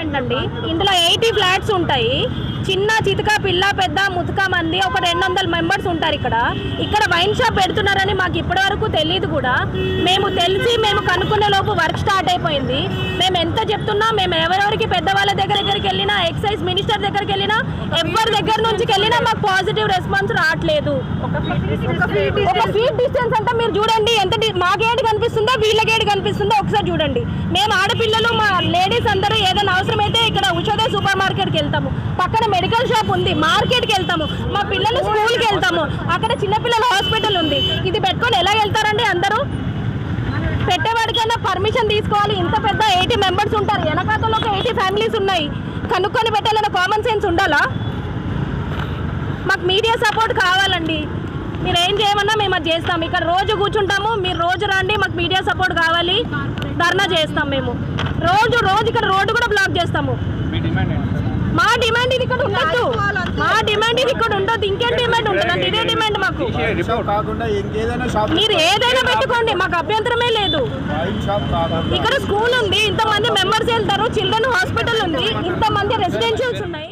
Apartment అండి. ఇందులో 80 flats ఉంటాయి. చిన్న చితక పిల్ల పెద్ద ముతక మంది ఒక 200 మెంబర్స్ ఉంటారు. ఇక్కడ వైన్ షాప్ పెడుతున్నారని మాకు ఇప్పటి వరకు తెలియదు కూడా. మేము కనుక్కునే లోపు వర్క్ స్టార్ట్ అయిపోయింది. మేము ఎంత చెప్తున్నా, మేము ఎవరెవరికి పెద్దవాళ్ళ దగ్గరికి వెళ్ళినా, ఎక్సైజ్ మినిస్టర్ దగ్గరికి వెళ్ళినా, ఎవరి దగ్గర నుంచి వెళ్ళినా మాకు పాజిటివ్ రెస్పాన్స్ రావట్లేదు. ఒక ఫీట్ డిస్టెన్స్ అంటే మీరు చూడండి, ఎంత మా గేట్ కనిపిస్తుందో వీళ్ళ గేట్ కనిపిస్తుందో ఒకసారి చూడండి. మేము ఆడపిల్లలు మా లేడీస్ అందరూ ఏదైనా అవసరమైతే ఇక్కడ ఉషోదయ సూపర్ మార్కెట్కి వెళ్తాము, పక్కన మెడికల్ షాప్ ఉంది, మార్కెట్కి వెళ్తాము, మా పిల్లలు స్కూల్కి వెళ్తాము, అక్కడ చిన్నపిల్లల హాస్పిటల్ ఉంది. ఇది పెట్టుకొని ఎలా వెళ్తారండి అందరూ? పెట్టేవాడికైనా పర్మిషన్ తీసుకోవాలి. ఇంత పెద్ద 80 మెంబర్స్ ఉంటారు, వెనకాతలో ఒక 80 ఫ్యామిలీస్ ఉన్నాయి. కనుక్కొని పెట్టాలన్న కామన్ సెన్స్ ఉండాలా? మాకు మీడియా సపోర్ట్ కావాలండి. మీరు ఏం చేయమన్నా మేము అది చేస్తాం. ఇక్కడ రోజు కూర్చుంటాము, మీరు రోజు రండి, మాకు మీడియా సపోర్ట్ కావాలి. ధర్నా చేస్తాం మేము రోజు ఇక్కడ రోడ్డు కూడా బ్లాక్ చేస్తాము. మా డిమాండ్ ఇది ఇక్కడ ఉండొద్దు, మా డిమాండ్ ఇది ఇక్కడ ఉండొద్దు. ఇంకేం డిమాండ్ ఉంటుంది? ఇదే డిమాండ్ మాకు. మీరు ఏదైనా పెట్టుకోండి, మాకు అభ్యంతరమే లేదు. ఇక్కడ స్కూల్ ఉంది, ఇంతమంది మెంబర్స్ వెళ్తారు, చిల్డ్రన్ హాస్పిటల్ ఉంది, ఇంతమంది రెసిడెన్షియల్స్ ఉన్నాయి.